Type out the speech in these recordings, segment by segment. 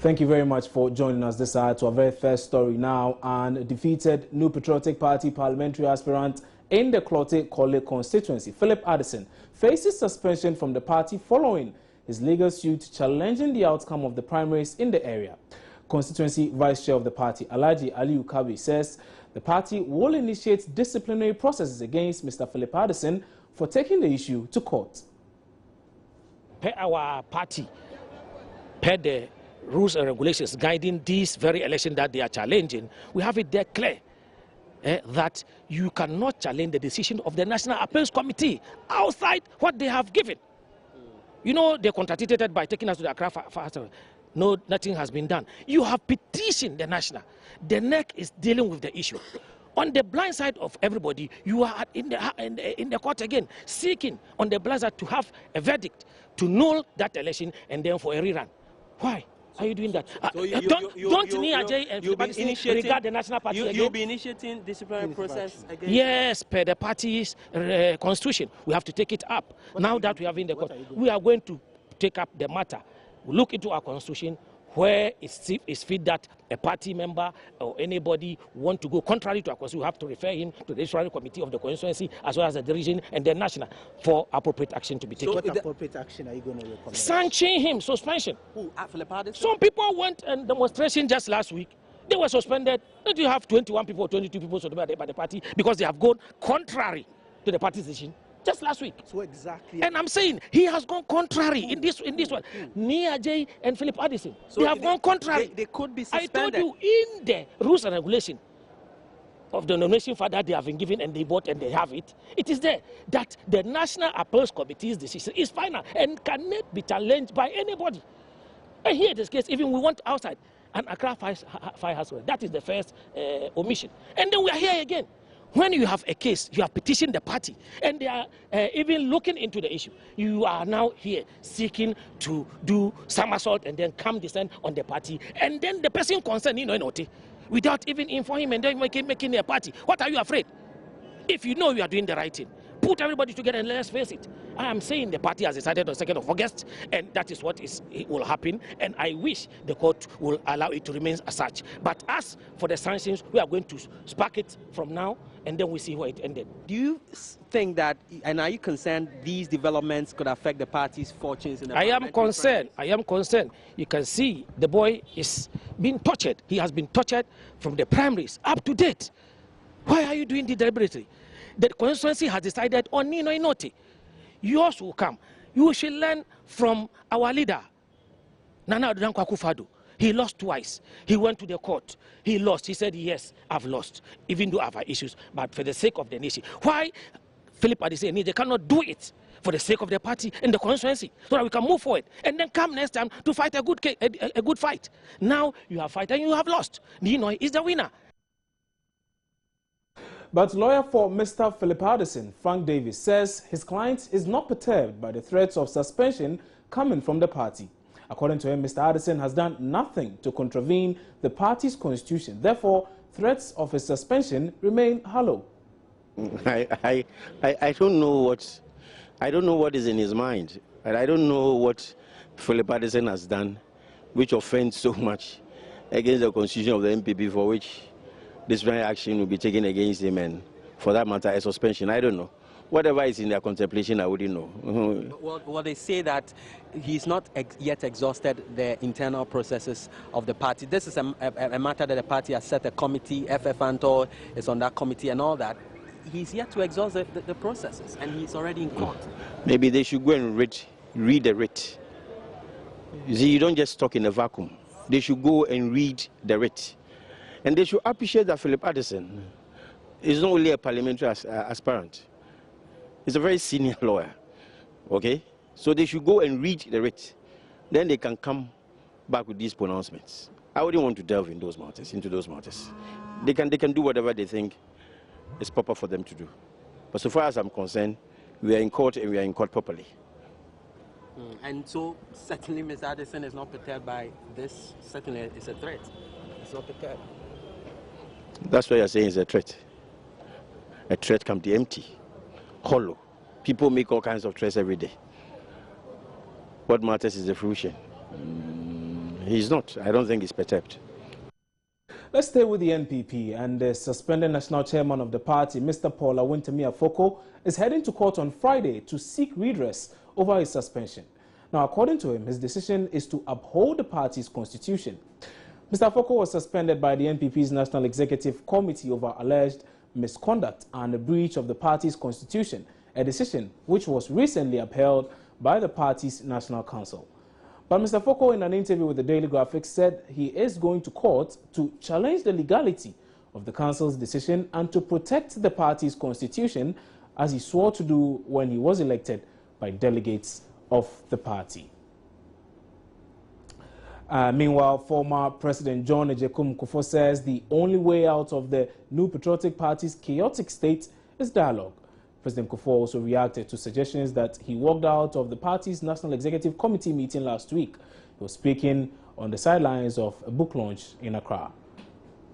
Thank you very much for joining us this hour to our very first story now. And defeated New Patriotic Party parliamentary aspirant in the Clotte College constituency, Philip Addison, faces suspension from the party following his legal suit challenging the outcome of the primaries in the area. Constituency Vice Chair of the party, Alhaji Aliyu Kabi, says the party will initiate disciplinary processes against Mr. Philip Addison for taking the issue to court. Per our party, per the rules and regulations guiding this very election that they are challenging, we have it there clear that you cannot challenge the decision of the National Appeals Committee outside what they have given. You know, they contradicted by taking us to the Accra Fast. No, nothing has been done. You have petitioned the National. The NEC is dealing with the issue. On the blind side of everybody, you are in the court again, seeking on the blind side to have a verdict, to null that election and then for a rerun. Why are you doing that? Don't Nia and regard the National Party again? You'll be initiating disciplinary process again? Yes, per the party's constitution. We have to take it up. Now that we have in the court, we are going to take up the matter. We look into our constitution where it's fit that a party member or anybody want to go contrary to our constitution. We have to refer him to the Judiciary Committee of the constituency as well as the region and the national for appropriate action to be taken. So what appropriate action are you going to recommend? Sanction him, suspension. Who? Philip Addison? Some people went and demonstration just last week. They were suspended. Don't you have 21 people, 22 people suspended by the party because they have gone contrary to the party's decision? Just last week. So exactly. And I'm saying he has gone contrary in this one. Nia J and Philip Addison. So they have gone contrary. They could be suspended. I told you in the rules and regulation of the nomination for that they have been given and they vote and they have it. It is there that the National Appeals Committee's decision is final and cannot be challenged by anybody. And here in this case, even we went outside and Accra Fire House. That is the first omission. And then we are here again. When you have a case, you have petitioned the party, and they are even looking into the issue. You are now here seeking to do somersault and then come descend on the party, and then the person concerned, without even informing him and then making a party. What are you afraid? If you know you are doing the right thing, put everybody together and let's face it. I am saying the party has decided on 2nd of August, and that is what will happen, and I wish the court will allow it to remain as such. But as for the sanctions, we are going to spark it from now, and then we see where it ended. Do you think that, and are you concerned these developments could affect the party's fortunes in the I am concerned. You can see the boy is being tortured. He has been tortured from the primaries up to date. Why are you doing this deliberately? The constituency has decided on Nino Inoti. Yours will come. You should learn from our leader, Nana Adudankwa Akufo-Addo. He lost twice. He went to the court. He lost. He said, yes, I've lost, even though I have issues, but for the sake of the nation. Why Philip Addison, they cannot do it for the sake of the party and the constituency, so that we can move forward and then come next time to fight a good fight. Now you have fight and you have lost. Nino is the winner. But lawyer for Mr. Philip Addison, Frank Davis, says his client is not perturbed by the threats of suspension coming from the party. According to him, Mr. Addison has done nothing to contravene the party's constitution. Therefore, threats of his suspension remain hollow. I don't know what is in his mind. I don't know what Philip Addison has done, which offends so much against the constitution of the NPP, for which disciplinary action will be taken against him, and for that matter, a suspension. I don't know. Whatever is in their contemplation, I wouldn't know. Well, they say that he's not yet exhausted the internal processes of the party. This is a matter that the party has set a committee, FF Anto is on that committee and all that. He's yet to exhaust the processes, and he's already in court. Maybe they should go and read the writ. You see, you don't just talk in a vacuum. They should go and read the writ. And they should appreciate that Philip Addison is not only a parliamentary aspirant, he's a very senior lawyer, okay? So they should go and read the writ. Then they can come back with these pronouncements. I wouldn't want to delve in into those matters. They can do whatever they think is proper for them to do. But so far as I'm concerned, we are in court and we are in court properly. And so certainly Mr. Addison is not perturbed by this. Certainly it's a threat. It's not perturbed. That's what you're saying is a threat. A threat can be empty, hollow. People make all kinds of threats every day. What matters is the fruition. He's not. I don't think he's perturbed. Let's stay with the NPP, and the suspended national chairman of the party, Mr. Paul Awentemi Afoko, is heading to court on Friday to seek redress over his suspension. Now, according to him, his decision is to uphold the party's constitution. Mr. Afoko was suspended by the NPP's National Executive Committee over alleged misconduct and a breach of the party's constitution, a decision which was recently upheld by the party's National Council. But Mr. Afoko, in an interview with the Daily Graphic, said he is going to court to challenge the legality of the council's decision and to protect the party's constitution, as he swore to do when he was elected by delegates of the party. Meanwhile, former President John Ejekum Kufuor says the only way out of the New Patriotic Party's chaotic state is dialogue. President Kufuor also reacted to suggestions that he walked out of the party's National Executive Committee meeting last week. He was speaking on the sidelines of a book launch in Accra.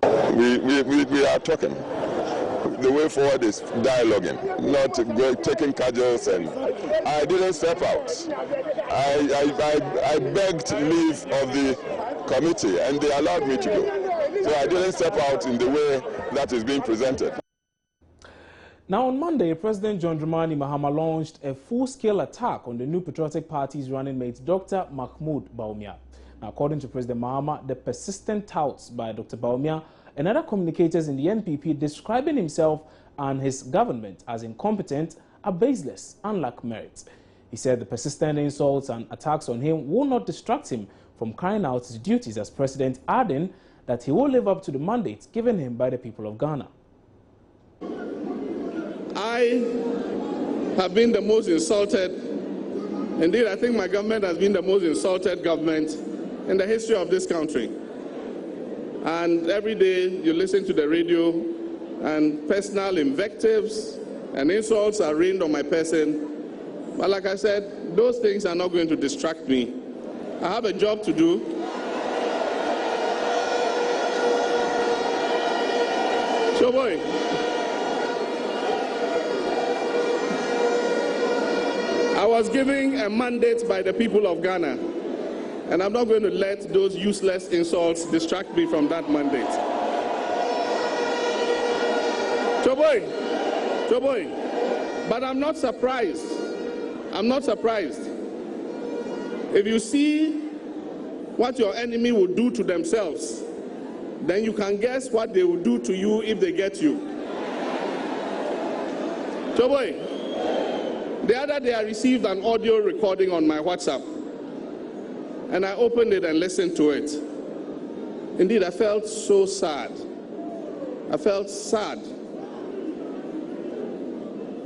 We are talking. The way forward is dialoguing, not taking cudgels, and I didn't step out. I begged leave of the committee and they allowed me to go. So I didn't step out in the way that is being presented. Now, on Monday, President John Dramani Mahama launched a full-scale attack on the New Patriotic Party's running mate, Dr. Mahmoud Bawumia. Now, according to President Mahama, the persistent touts by Dr. Bawumia and other communicators in the NPP describing himself and his government as incompetent are baseless and lack merit. He said the persistent insults and attacks on him will not distract him from carrying out his duties as president, adding that he will live up to the mandate given him by the people of Ghana. I have been the most insulted. Indeed, I think my government has been the most insulted government in the history of this country. And every day you listen to the radio and personal invectives and insults are rained on my person. But like I said, those things are not going to distract me. I have a job to do. So boy, I was given a mandate by the people of Ghana, and I'm not going to let those useless insults distract me from that mandate. Choboy, but I'm not surprised. I'm not surprised. If you see what your enemy will do to themselves, then you can guess what they will do to you if they get you. Choboy, the other day I received an audio recording on my WhatsApp, and I opened it and listened to it. Indeed, I felt so sad. I felt sad.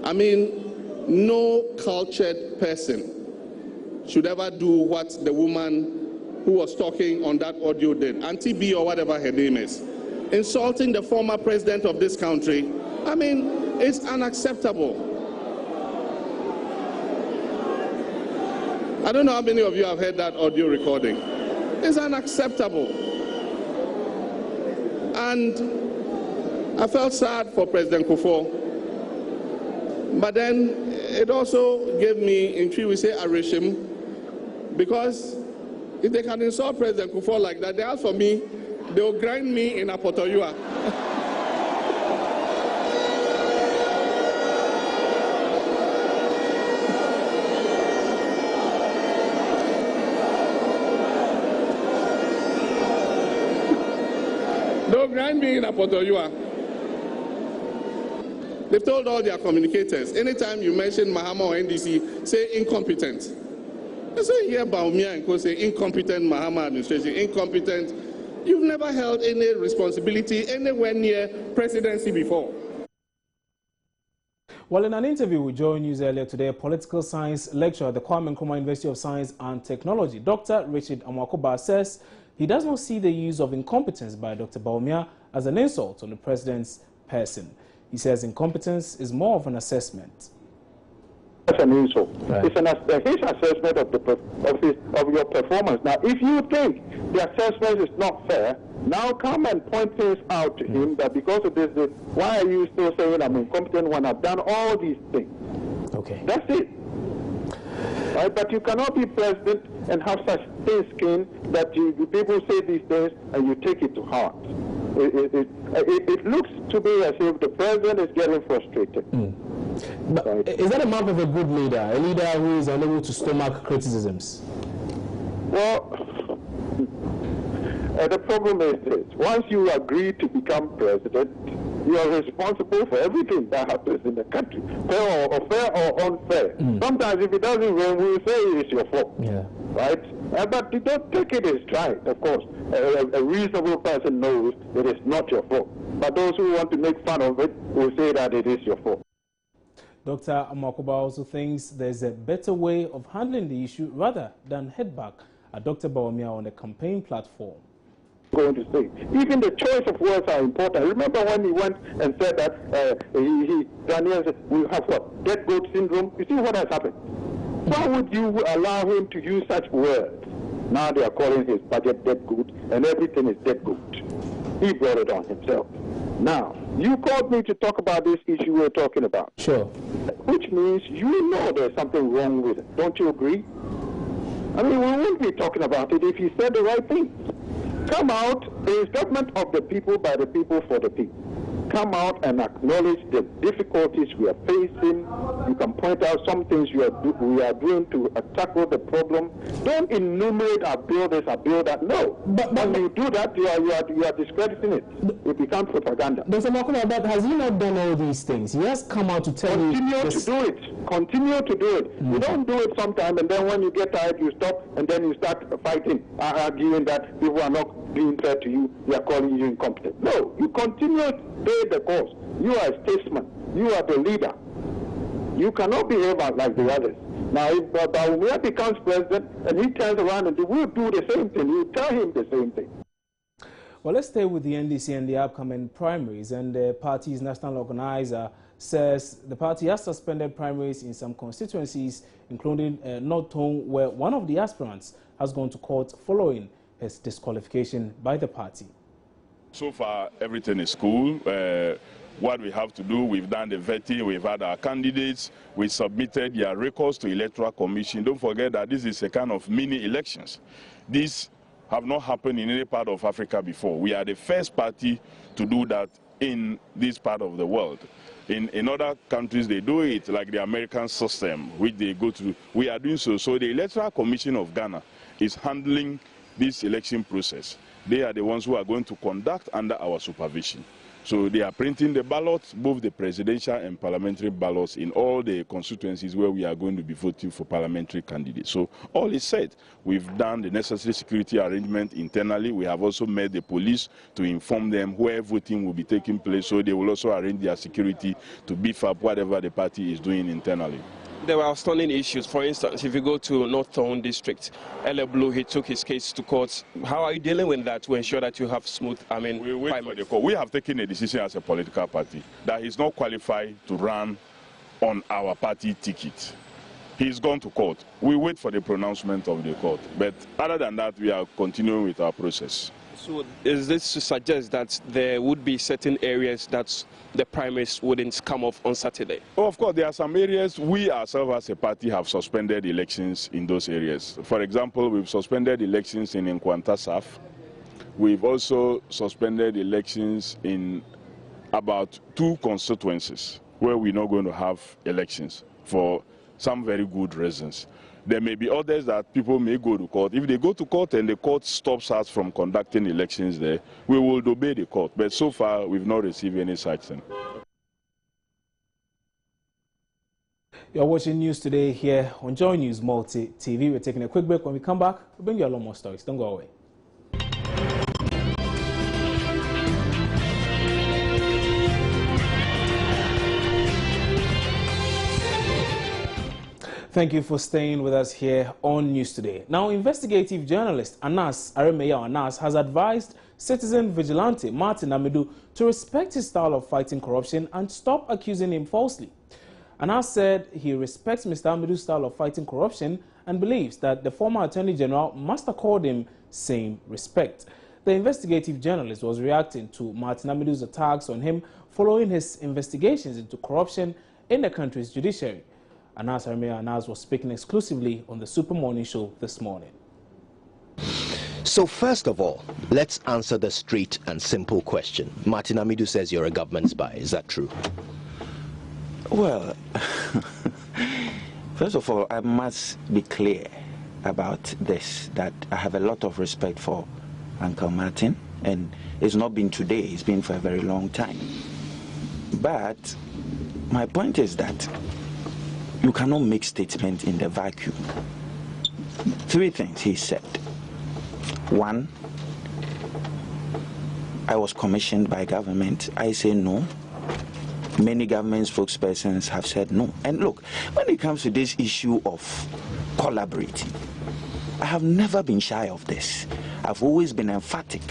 I mean, no cultured person should ever do what the woman who was talking on that audio did, Auntie B or whatever her name is, insulting the former president of this country. I mean, it's unacceptable. I don't know how many of you have heard that audio recording. It's unacceptable. And I felt sad for President Kufuor. But then it also gave me, in Twi we say, Arishim, because if they can insult President Kufuor like that, they ask for me, they will grind me in Apotoyua. Don't grind me in Apotoyua. They've told all their communicators, anytime you mention Mahama or NDC, say incompetent. And so you hear Bawumia and Co say incompetent Mahama administration, incompetent. You've never held any responsibility anywhere near presidency before. Well, in an interview with Joy News earlier today, a political science lecturer at the Kwame Nkrumah University of Science and Technology, Dr. Richard Amwakoba, says he does not see the use of incompetence by Dr. Bawumia as an insult on the president's person. He says incompetence is more of an assessment. That's an insult. Right. It's his assessment of your performance. Now, if you think the assessment is not fair, now come and point things out to him that because of this, why are you still saying I'm incompetent when I've done all these things? Okay. That's it. Right? But you cannot be president and have such thin skin that people say these things and you take it to heart. It looks to me as if the president is getting frustrated. But is that a mark of a good leader, a leader who is unable to stomach criticisms? Well, the problem is this. Once you agree to become president, you are responsible for everything that happens in the country, fair or unfair. Sometimes if it doesn't rain, we will say it's your fault. Yeah. Right? But you don't take it as stride, of course. A reasonable person knows it is not your fault. But those who want to make fun of it will say that it is your fault. Dr. Amakuba also thinks there's a better way of handling the issue rather than head back at Dr. Bawumia on the campaign platform. Going to say, even the choice of words are important. Remember when he went and said that Daniel said, we have what? Dead goat syndrome? You see what has happened? Why would you allow him to use such words? Now they are calling his budget dead goat, and everything is dead goat. He brought it on himself. Now, you called me to talk about this issue we're talking about. Sure. Which means you know there's something wrong with it. Don't you agree? I mean, we wouldn't be talking about it if he said the right thing. Come out, there is government of the people, by the people, for the people. Come out and acknowledge the difficulties we are facing. You can point out some things we are doing to tackle the problem. Don't enumerate, I build this, I build that. No. But when you do that, you are discrediting it. It becomes propaganda. Dr. Makuba, but has he not done all these things? He has come out to tell you. Continue to do it. Continue to do it. You don't do it sometime, and then when you get tired, you stop, and then you start fighting, arguing that people are not being fair to you. They are calling you incompetent. No, you continue to pay the cost. You are a statesman. You are the leader. You cannot behave like the others. Now, if Bawumia becomes president and he turns around and we'll do the same thing, you tell him the same thing. Well, let's stay with the NDC and the upcoming primaries. And the party's national organizer says the party has suspended primaries in some constituencies, including North Tone, where one of the aspirants has gone to court following his disqualification by the party. So far, everything is cool. What we have to do, we've done the vetting, we've had our candidates, we submitted their records to Electoral Commission. Don't forget that this is a kind of mini elections. These have not happened in any part of Africa before. We are the first party to do that in this part of the world. In other countries, they do it like the American system, which they go to. We are doing so. So the Electoral Commission of Ghana is handling this election process. They are the ones who are going to conduct under our supervision. So they are printing the ballots, both the presidential and parliamentary ballots, in all the constituencies where we are going to be voting for parliamentary candidates. So all is set. We've done the necessary security arrangement internally. We have also met the police to inform them where voting will be taking place, so they will also arrange their security to beef up whatever the party is doing internally. There were outstanding issues. For instance, if you go to North Tone District, L.A. Blue, he took his case to court. How are you dealing with that to ensure that you have smooth, we wait for the court. We have taken a decision as a political party that he's not qualified to run on our party ticket. He's gone to court. We wait for the pronouncement of the court. But other than that, we are continuing with our process. So is this to suggest that there would be certain areas that the primaries wouldn't come off on Saturday? Oh, of course, there are some areas we ourselves as a party have suspended elections in those areas. For example, we've suspended elections in Nkwanta South. We've also suspended elections in about 2 constituencies where we're not going to have elections for some very good reasons. There may be others that people may go to court. If they go to court and the court stops us from conducting elections there, we will obey the court. But so far, we've not received any such thing. You're watching News Today here on Joy News Multi TV. We're taking a quick break. When we come back, we'll bring you a lot more stories. Don't go away. Thank you for staying with us here on News Today. Now, investigative journalist Anas Aremeyaw has advised citizen vigilante Martin Amidu to respect his style of fighting corruption and stop accusing him falsely. Anas said he respects Mr. Amidu's style of fighting corruption and believes that the former Attorney General must accord him same respect. The investigative journalist was reacting to Martin Amidu's attacks on him following his investigations into corruption in the country's judiciary. Anas Anas was speaking exclusively on the Super Morning Show this morning. So first of all, let's answer the straight and simple question. Martin Amidu says you're a government spy. Is that true? Well, first of all, I must be clear about this, that I have a lot of respect for Uncle Martin, and it's not been today, it's been for a very long time. But my point is that you cannot make statements in the vacuum. 3 things he said. 1, I was commissioned by government. I say no. Many government spokespersons have said no. And look, when it comes to this issue of collaborating, I have never been shy of this. I've always been emphatic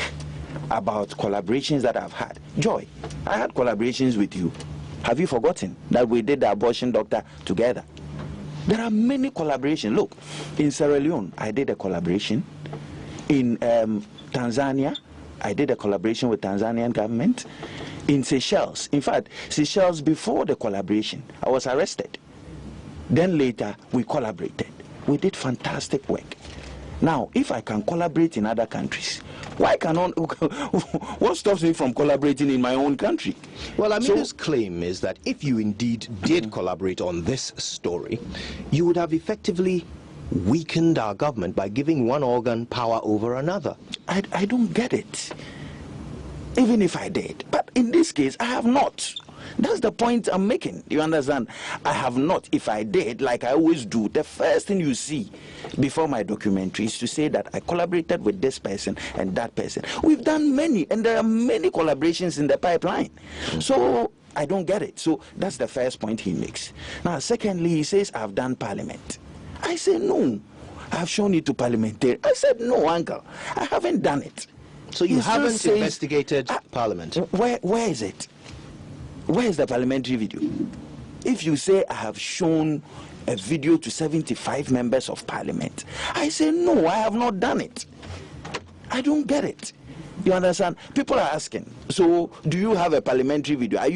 about collaborations that I've had. Joy, I had collaborations with you. Have you forgotten that we did the abortion doctor together? There are many collaborations. Look, in Sierra Leone, I did a collaboration. In Tanzania, I did a collaboration with Tanzanian government. In Seychelles, in fact, Seychelles, before the collaboration, I was arrested. Then later, we collaborated. We did fantastic work. Now, if I can collaborate in other countries, why cannot? What stops me from collaborating in my own country? Well, Amidu's claim is that if you indeed did collaborate on this story, you would have effectively weakened our government by giving one organ power over another. I don't get it. Even if I did. But in this case, I have not. That's the point I'm making. You understand? I have not. If I did, like I always do, the first thing you see before my documentary is to say that I collaborated with this person and that person. We've done many, and there are many collaborations in the pipeline. So I don't get it. So that's the first point he makes. Now, secondly, he says I've done parliament. I say no. I've shown it to parliamentarians. I said no, uncle. I haven't done it. So you haven't investigated Parliament? Where is it? Where is the parliamentary video? If you say I have shown a video to 75 members of Parliament, I say no, I have not done it. I don't get it. You understand? People are asking, so do you have a parliamentary video? I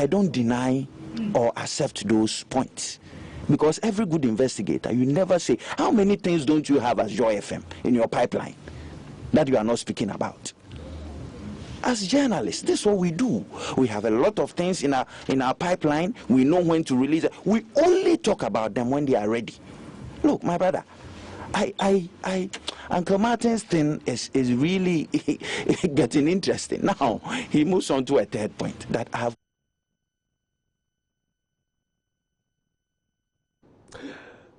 don't deny or accept those points. Because every good investigator, you never say, how many things don't you have as Joy FM in your pipeline that you are not speaking about? As journalists, this is what we do. We have a lot of things in our pipeline. We know when to release it. We only talk about them when they are ready. Look, my brother, Uncle Martin's thing is really getting interesting. Now, he moves on to a third point that I have.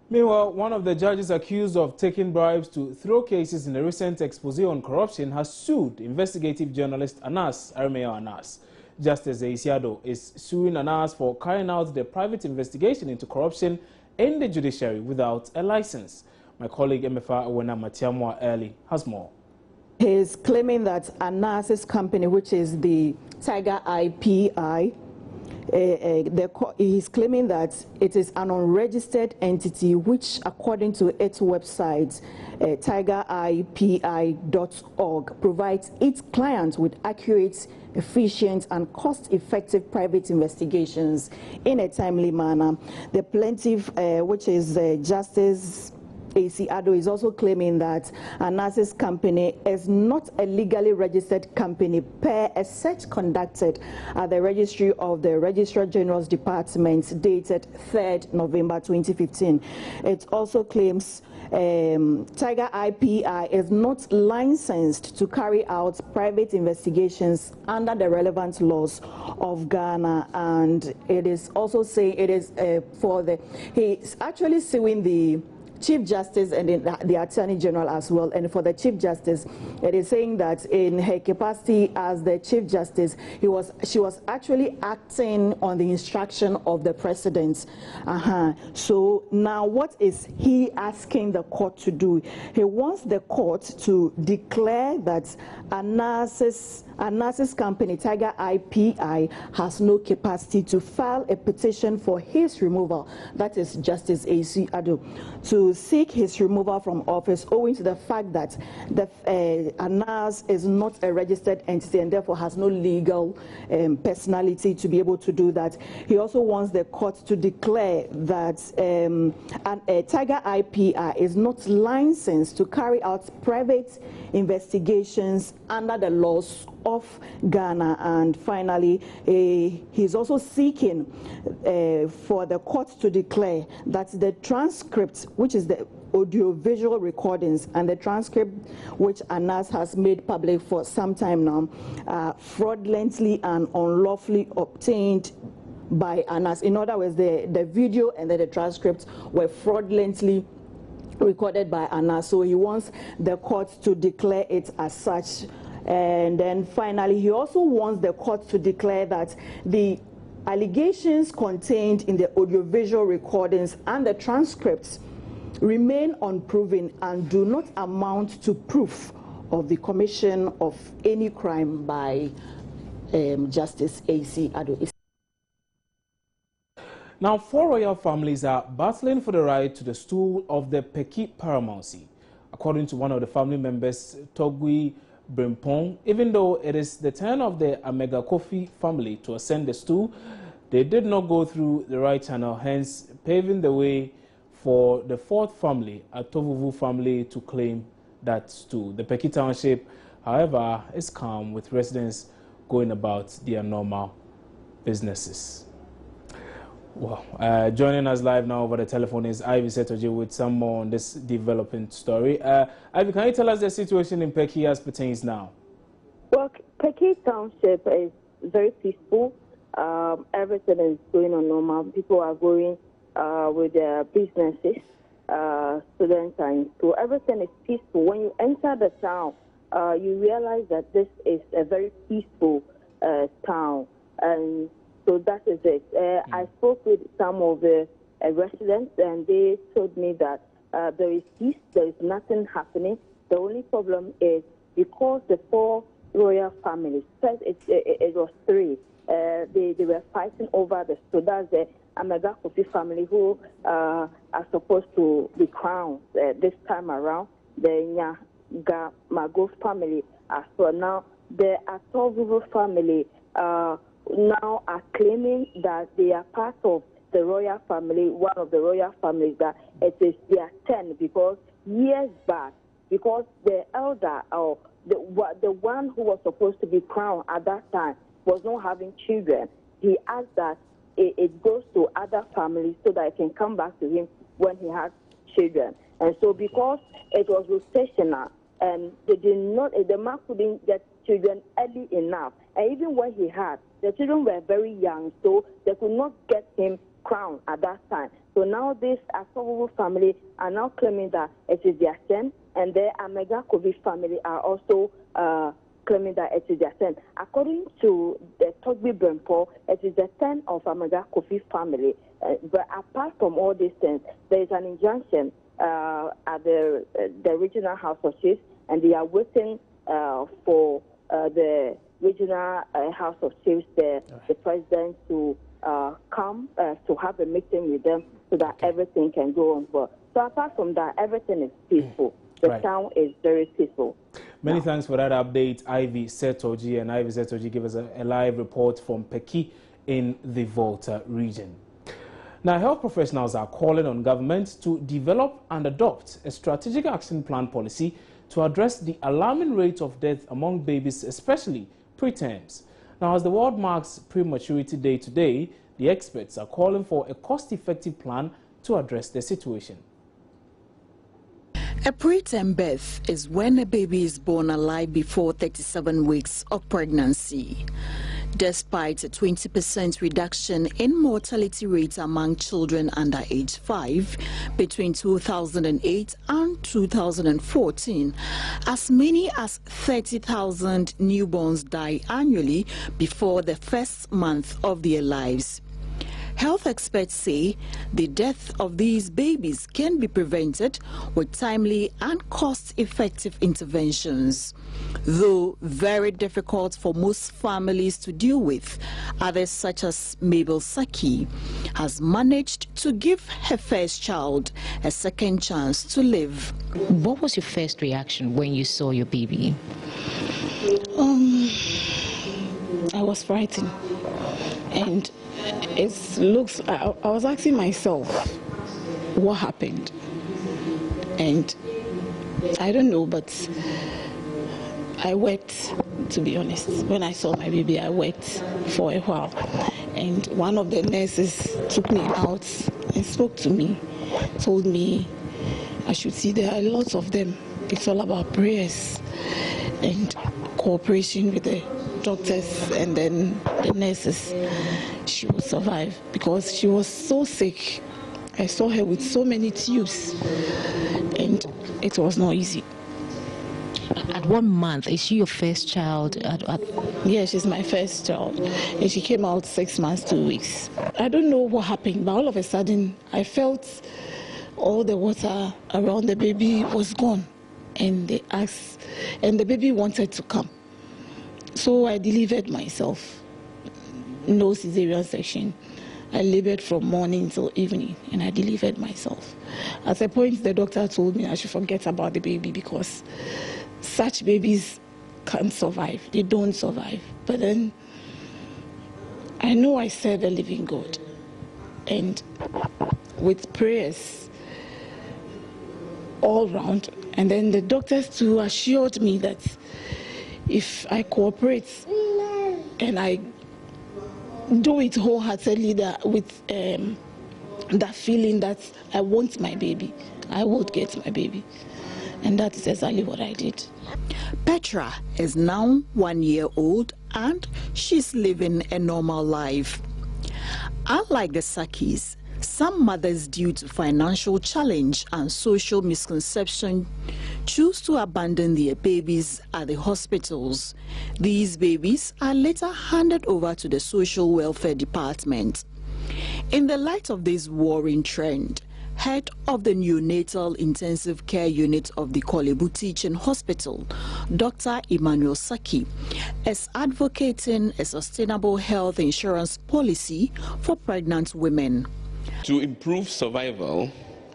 Meanwhile, one of the judges accused of taking bribes to throw cases in a recent expose on corruption has sued investigative journalist Anas Anas. Justice Isiado is suing Anas for carrying out the private investigation into corruption in the judiciary without a license. My colleague Emefa Awena Matiamwa Early has more. He is claiming that Anas's company, which is the Tiger IPI, he's claiming that it is an unregistered entity which, according to its website, tigeripi.org, provides its clients with accurate, efficient and cost-effective private investigations in a timely manner. The plaintiff, which is Justice AC Ado, is also claiming that Anas's company is not a legally registered company per a search conducted at the registry of the Registrar General's Department dated 3rd November 2015. It also claims Tiger IPI is not licensed to carry out private investigations under the relevant laws of Ghana, and it is also saying it is he's actually suing the Chief Justice and the Attorney General as well. And for the Chief Justice, it is saying that in her capacity as the Chief Justice, she was actually acting on the instruction of the President. So now what is he asking the court to do? He wants the court to declare that Anas's company, Tiger IPI, has no capacity to file a petition for his removal. That is Justice A.C. Ado. To to seek his removal from office owing to the fact that the ANAS is not a registered entity and therefore has no legal personality to be able to do that. He also wants the court to declare that Tiger IPR is not licensed to carry out private investigations under the laws of Ghana. And finally, he's also seeking for the court to declare that the transcript, which is the audio-visual recordings, and the transcript which ANAS has made public for some time now, fraudulently and unlawfully obtained by ANAS. In other words, the video and then the transcripts were fraudulently recorded by ANAS. So he wants the court to declare it as such. And then finally, he also wants the court to declare that the allegations contained in the audiovisual recordings and the transcripts remain unproven and do not amount to proof of the commission of any crime by Justice A.C. Addo. Now, 4 royal families are battling for the right to the stool of the Peki paramountcy. According to one of the family members, Togui Brimpong, even though it is the turn of the Amega Kofi family to ascend the stool, they did not go through the right channel, hence paving the way for the 4th family, a Tovuvu family, to claim that stool. The Peki township, however, is calm, with residents going about their normal businesses. Well, joining us live now over the telephone is Ivy Setoje with some more on this developing story. Ivy, can you tell us the situation in Peki as pertains now? Well, Peki Township is very peaceful. Everything is going on normal. People are going with their businesses. Students are in school. Everything is peaceful. When you enter the town, you realize that this is a very peaceful town. And so that is it. I spoke with some of the residents, and they told me that there is peace, there is nothing happening. The only problem is because the 4 royal families, first it was 3, they were fighting over the stool. That's the Amega Kofi family who are supposed to be crowned this time around. The Nyaga Mago family as well. Now, the Atovuvu family now are claiming that they are part of the royal family, one of the royal families, that it is their turn, because years back, because the elder or the one who was supposed to be crowned at that time was not having children, he asked that it goes to other families so that it can come back to him when he has children. And so because it was rotational and the man couldn't get children early enough, and even when he had, the children were very young, so they could not get him crowned at that time. So now this Asobu family are now claiming that it is their turn, and the Amega Kofi family are also claiming that it is their turn. According to the Togbi Brempo, it is the turn of Amega Kofi family. But apart from all these things, there is an injunction at the regional House of Chiefs, and they are waiting for the regional House of Chiefs, the president, to come to have a meeting with them so that everything can go on well. So apart from that, everything is peaceful. The town is very peaceful. Many thanks for that update, Ivy Setoji. And Ivy Setoji gave us a live report from Peki in the Volta region. Now, health professionals are calling on government to develop and adopt a strategic action plan policy to address the alarming rate of death among babies, especially preterms. Now, as the world marks Prematurity Day today, the experts are calling for a cost-effective plan to address the situation. A preterm birth is when a baby is born alive before 37 weeks of pregnancy. Despite a 20% reduction in mortality rates among children under age 5 between 2008 and 2014, as many as 30,000 newborns die annually before the first month of their lives. Health experts say the death of these babies can be prevented with timely and cost-effective interventions. Though very difficult for most families to deal with, others such as Mabel Saki has managed to give her first child a second chance to live. What was your first reaction when you saw your baby? I was frightened, and I was asking myself what happened, and I don't know, but I wept, to be honest. When I saw my baby, I wept for a while, and one of the nurses took me out and spoke to me, told me I should see there are lots of them. It's all about prayers and cooperation with the doctors and then the nurses. She will survive because she was so sick. I saw her with so many tubes, and it was not easy. At 1 month, is she your first child? Yeah, she's my first child, and she came out 6 months, 2 weeks. I don't know what happened, but all of a sudden, I felt all the water around the baby was gone, and they asked, and the baby wanted to come. So I delivered myself. No cesarean section. I labored from morning till evening, and I delivered myself. At a point, the doctor told me I should forget about the baby because such babies can't survive. They don't survive. But then I know I serve a living God. And with prayers all round, and then the doctors too assured me that if I cooperate and I do it wholeheartedly, that with that feeling that I want my baby, I would get my baby. And that is exactly what I did. Petra is now 1 year old and she's living a normal life. Unlike the Sakis, some mothers, due to financial challenge and social misconception, choose to abandon their babies at the hospitals. These babies are later handed over to the Social Welfare Department. In the light of this worrying trend, head of the Neonatal Intensive Care Unit of the Kolebu Teaching Hospital, Dr. Emmanuel Saki, is advocating a sustainable health insurance policy for pregnant women. To improve survival,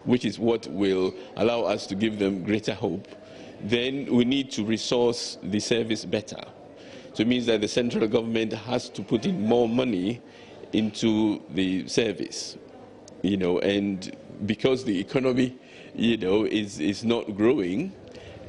which is what will allow us to give them greater hope, then we need to resource the service better. So it means that the central government has to put in more money into the service, and because the economy, is not growing,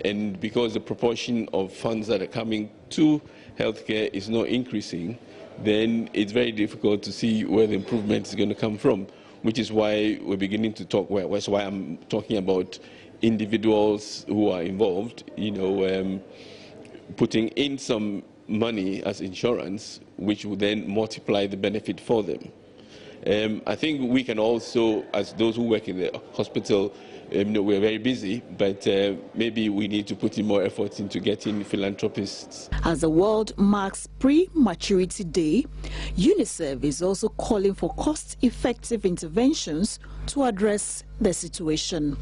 and because the proportion of funds that are coming to healthcare is not increasing, then it's very difficult to see where the improvement is going to come from, which is why we're beginning to talk, that's why I'm talking about individuals who are involved, putting in some money as insurance, which will then multiply the benefit for them. I think we can also, as those who work in the hospital, we're very busy, but maybe we need to put in more effort into getting philanthropists. As the world marks Prematurity Day, UNICEF is also calling for cost-effective interventions to address the situation.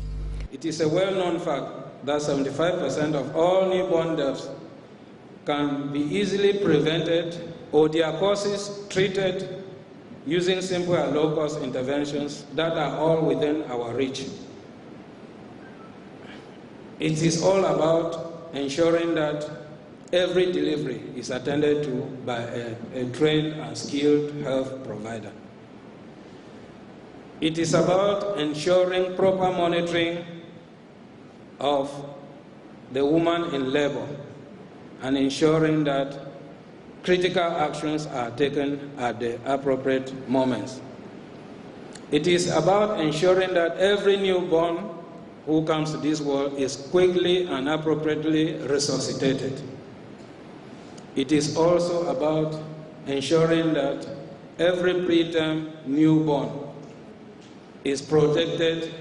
It is a well-known fact that 75% of all newborn deaths can be easily prevented or their causes treated using simple and low-cost interventions that are all within our reach. It is all about ensuring that every delivery is attended to by a trained and skilled health provider. It is about ensuring proper monitoring of the woman in labor and ensuring that critical actions are taken at the appropriate moments. It is about ensuring that every newborn who comes to this world is quickly and appropriately resuscitated. It is also about ensuring that every preterm newborn is protected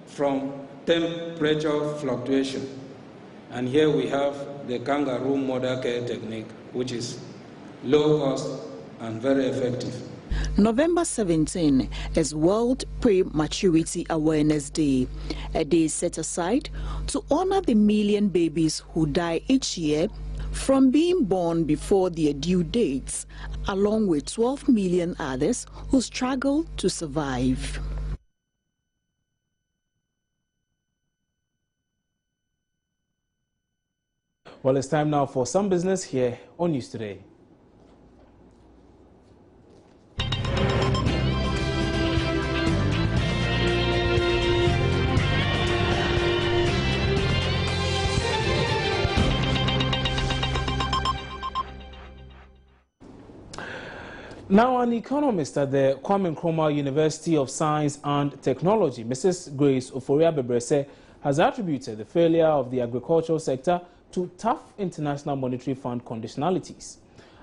from temperature fluctuation. And here we have the kangaroo mother care technique, which is low cost and very effective. November 17 is World Prematurity Awareness Day, a day set aside to honor the million babies who die each year from being born before their due dates, along with 12 million others who struggle to survive. Well, it's time now for some business here on News Today. Now, an economist at the Kwame Nkrumah University of Science and Technology, Mrs. Grace Ofori-Abebrese, has attributed the failure of the agricultural sector to tough International Monetary Fund conditionalities.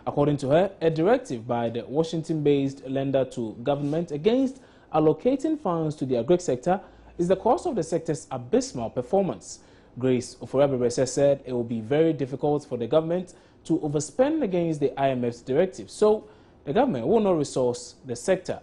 According to her, a directive by the Washington-based lender to government against allocating funds to the agri sector is the cause of the sector's abysmal performance. Grace Ofori-Abebrese said it will be very difficult for the government to overspend against the IMF's directive, so the government will not resource the sector.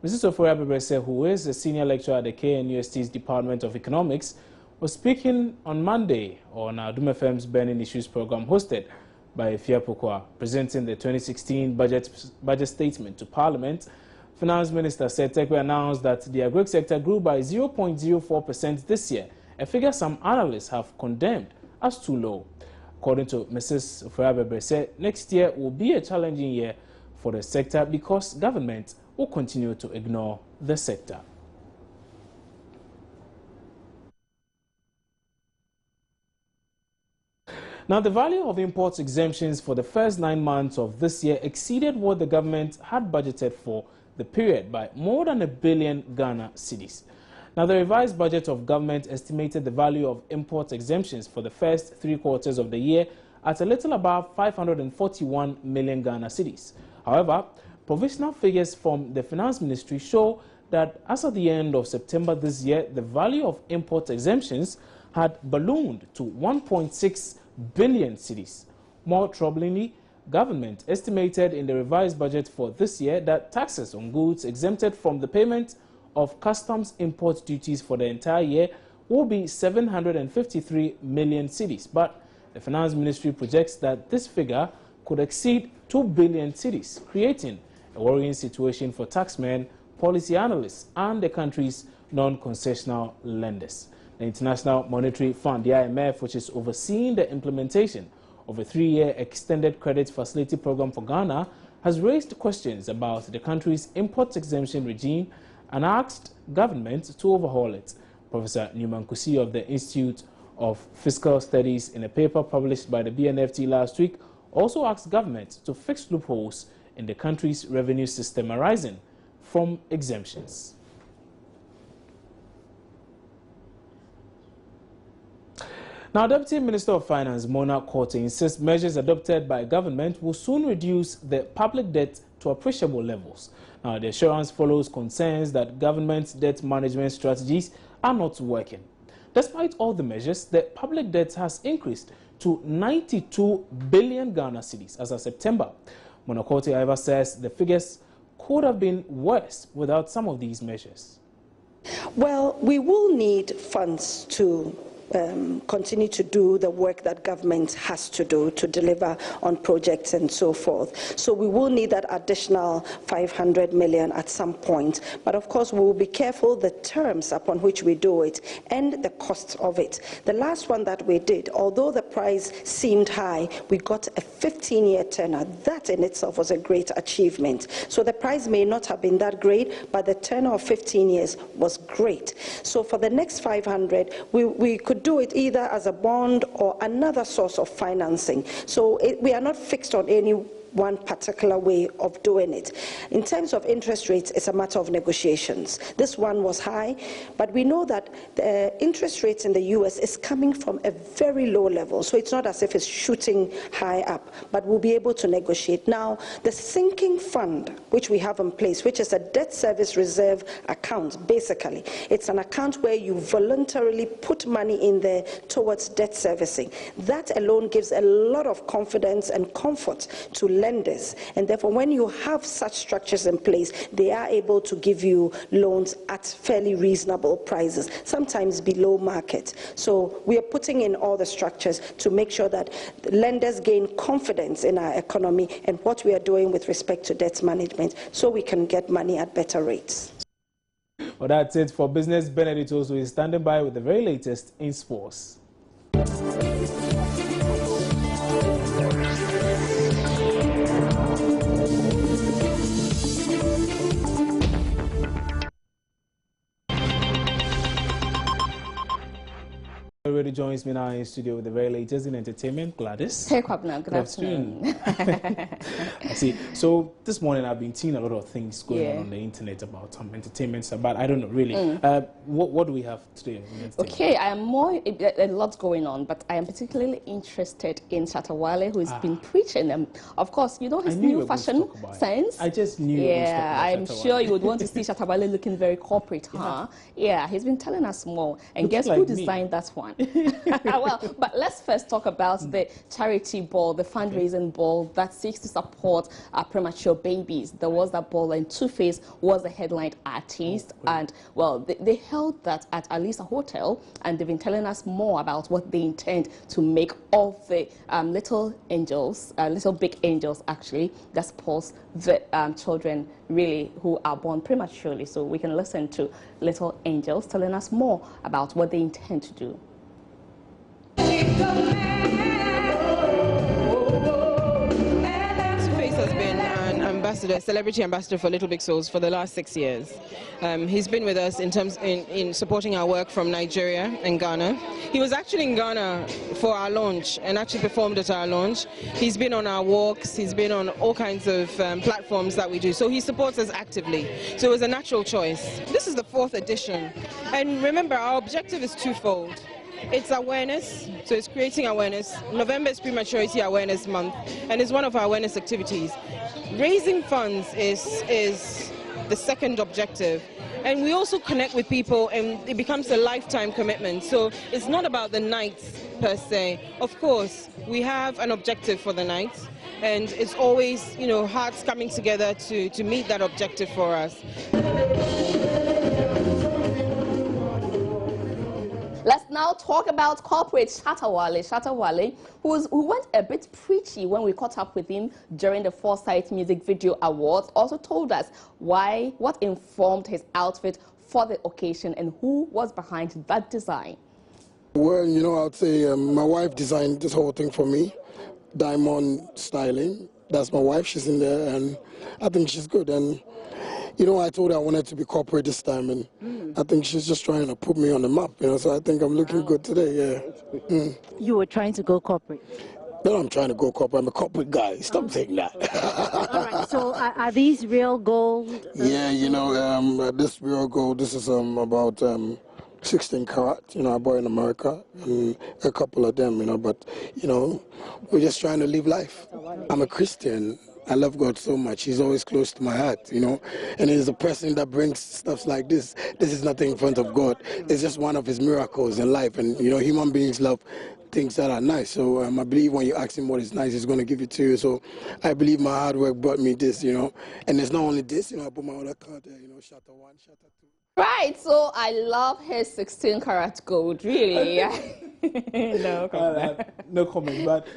Mrs. Ofori-Abebrese, who is a senior lecturer at the KNUST's Department of Economics, was speaking on Monday on Adum FM's Burning Issues program hosted by Fia Pokwa, presenting the 2016 budget statement to Parliament. Finance Minister said Tekwe announced that the agri sector grew by 0.04% this year, a figure some analysts have condemned as too low. According to Mrs. Ofori-Abebrese, next year will be a challenging year for the sector because government will continue to ignore the sector. Now, the value of import exemptions for the first 9 months of this year exceeded what the government had budgeted for the period by more than 1 billion Ghana cedis. Now, the revised budget of government estimated the value of import exemptions for the first 3 quarters of the year at a little above 541 million Ghana cedis. However, provisional figures from the Finance Ministry show that as of the end of September this year, the value of import exemptions had ballooned to 1.6 billion cedis. More troublingly, government estimated in the revised budget for this year that taxes on goods exempted from the payment of customs import duties for the entire year will be 753 million cedis. But the Finance Ministry projects that this figure could exceed 2 billion cedis, creating a worrying situation for taxmen, policy analysts, and the country's non-concessional lenders. The International Monetary Fund, the IMF, which is overseeing the implementation of a 3-year extended credit facility program for Ghana, has raised questions about the country's import exemption regime and asked government to overhaul it. Professor Newman Kusi of the Institute of Fiscal Studies, in a paper published by the BNFT last week, also asked government to fix loopholes in the country's revenue system arising from exemptions. Now, Deputy Minister of Finance Mona Korte insists measures adopted by government will soon reduce the public debt to appreciable levels. Now, the assurance follows concerns that government's debt management strategies are not working. Despite all the measures, the public debt has increased to 92 billion Ghana cedis as of September. Mona Korte, however, says the figures could have been worse without some of these measures. Well, we will need funds to continue to do the work that government has to do to deliver on projects and so forth. So we will need that additional 500 million at some point. But of course, we will be careful the terms upon which we do it and the costs of it. The last one that we did, although the price seemed high, we got a 15-year tenor. That in itself was a great achievement. So the price may not have been that great, but the tenor of 15 years was great. So for the next 500, we could do it either as a bond or another source of financing. So we are not fixed on any one particular way of doing it. In terms of interest rates, it's a matter of negotiations. This one was high, but we know that the interest rates in the US is coming from a very low level, so it's not as if it's shooting high up, but we'll be able to negotiate. Now, the sinking fund, which we have in place, which is a debt service reserve account, basically, it's an account where you voluntarily put money in there towards debt servicing. That alone gives a lot of confidence and comfort to lenders. And therefore, when you have such structures in place, they are able to give you loans at fairly reasonable prices, sometimes below market. So we are putting in all the structures to make sure that lenders gain confidence in our economy and what we are doing with respect to debt management, so we can get money at better rates. Well, that's it for business. Benedict also is standing by with the very latest in sports. Already joins me now in studio with the very latest in entertainment, Gladys. Hey, Kwabna, good afternoon. I see. So this morning I've been seeing a lot of things going on the internet about entertainment, but I don't know really. What do we have today? Okay, I am a lot going on, but I am particularly interested in Shatta, who has been preaching. Of course, you know his new fashion sense. I just knew. Yeah, I'm sure you would want to see Shatta looking very corporate, huh? Yeah, he's been telling us more. And guess who designed that one? Well, but let's first talk about the charity ball, the fundraising ball that seeks to support premature babies. There was that ball, and Two-Face was the headline artist. And, well, they held that at Alisa Hotel, and they've been telling us more about what they intend to make of the little angels, little big angels, actually, that support the children, really, who are born prematurely. So we can listen to Little Angels telling us more about what they intend to do. Two-Face has been an ambassador, celebrity ambassador for Little Big Souls for the last 6 years. He's been with us in supporting our work from Nigeria and Ghana. He was actually in Ghana for our launch and actually performed at our launch. He's been on our walks, he's been on all kinds of platforms that we do. So he supports us actively. So it was a natural choice. This is the 4th edition. And remember, our objective is twofold. It's awareness, so it's creating awareness. November is Prematurity Awareness Month, and it's one of our awareness activities. Raising funds is the second objective. And we also connect with people, and it becomes a lifetime commitment. So it's not about the nights per se. Of course, we have an objective for the nights, and it's always, you know, hearts coming together to meet that objective for us. Let's now talk about corporate Shatta, who went a bit preachy when we caught up with him during the Foresight Music Video Awards. Also told us what informed his outfit for the occasion and who was behind that design. Well, you know, I'd say my wife designed this whole thing for me. Diamond styling. That's my wife. She's in there, and I think she's good. And you know, I told her I wanted to be corporate this time, and I think she's just trying to put me on the map, you know, so I think I'm looking good today, yeah. You were trying to go corporate? No, I'm trying to go corporate. I'm a corporate guy. Stop saying that. All right, so are these real gold? Yeah, you know, this real gold, this is about 16 karat, you know, I bought in America, and a couple of them, you know, but, you know, we're just trying to live life. I'm a Christian. I love God so much. He's always close to my heart, you know. And he's a person that brings stuff like this. This is nothing in front of God. It's just one of his miracles in life. And, you know, human beings love things that are nice. So I believe when you ask him what is nice, he's going to give it to you. So I believe my hard work brought me this, you know. And it's not only this, you know, I put my other card there, you know, Shatta 1, Shatta 2. Right, so I love his 16 karat gold, really. No comment. No comment, but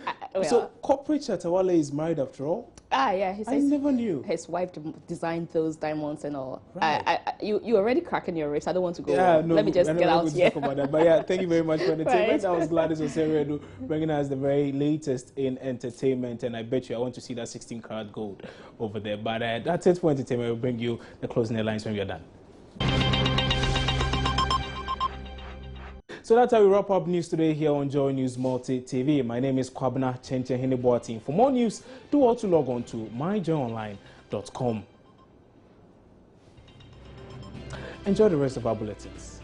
so corporate Shatta is married after all? Yeah, I never knew. His wife designed those diamonds and all. Right. You already cracking your ribs. I don't want to go. No, let me just get out here. Talk about that. But yeah, thank you very much for entertainment. I was glad this was bringing us the very latest in entertainment, and I bet you I want to see that 16 karat gold over there. But that's it for entertainment. We'll bring you the closing headlines when we are done. So that's how we wrap up news today here on Joy News Multi TV. My name is Kwabna Chenche Hineboatin. For more news, do also log on to myjoyonline.com. Enjoy the rest of our bulletins.